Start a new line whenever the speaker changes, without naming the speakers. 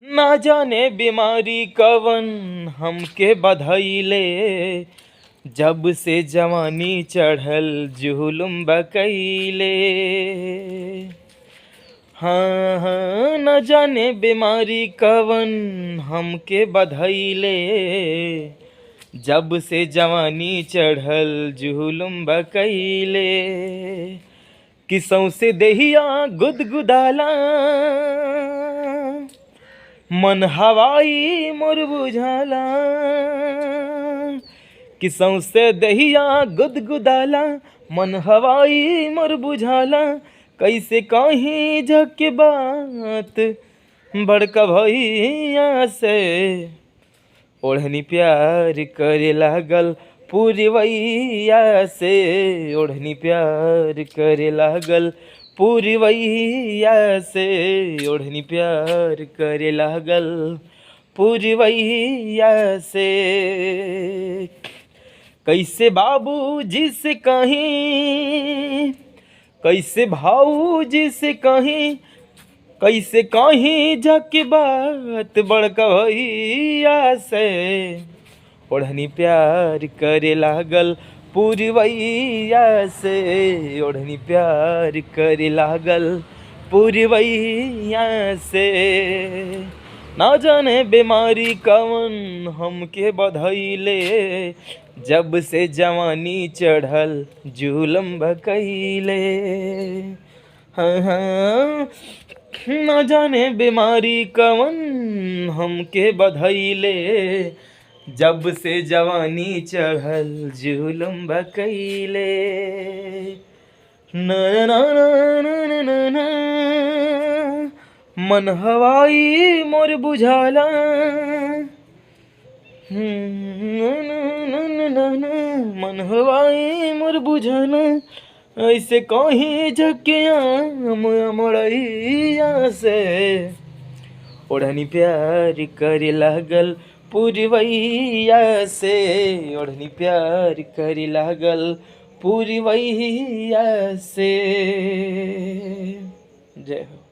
ना जाने बीमारी कवन हमके बधइले, जब से जवानी चढ़ल जुलुम बकइले। हाँ हाँ, न जाने बीमारी कवन हमके बधइले, जब से जवानी चढ़ल जुलुम बकइले। कि सौंसे देहिया गुदगुदाला, मन हवाई मोर बुझाला। कि सौंसे दहिया गुदगुदाला, मन हवाई मोर बुझाला। कैसे कहीं झक बात बड़का भैया से, ओढ़नी प्यार करे लागल पूरवैया से। ओढ़नी प्यार करे लागल पूरवैया से। ओढ़नी प्यार करे लागल पूरवैया से। कैसे बाबूजी से कहीं, कैसे भाऊजी से कहीं, कैसे कहीं जाके बात बड़का भैया से। ओढ़नी प्यार करे लागल पूरवैया से। ओढ़नी प्यार करे लागल पूरवैया से। ना जाने बीमारी कवन हमके बधइले, जब से जवानी चढ़ल जुलम बकइले। हाँ हाँ, न जाने बीमारी कवन हमके बधइले, जब से जवानी चढ़ल जुलम बकइले। ना ना ना ना ना ना, मन हवाई मोर बुझाला। ना ना ना ना ना, मन हवाई मोर बुझाला। ऐसे कहीं झकिया मड़ैया से। ओढ़नी प्यार करे लागल पूरवैया से। ओढ़नी प्यार करे लागल पूरवैया से। जय हो।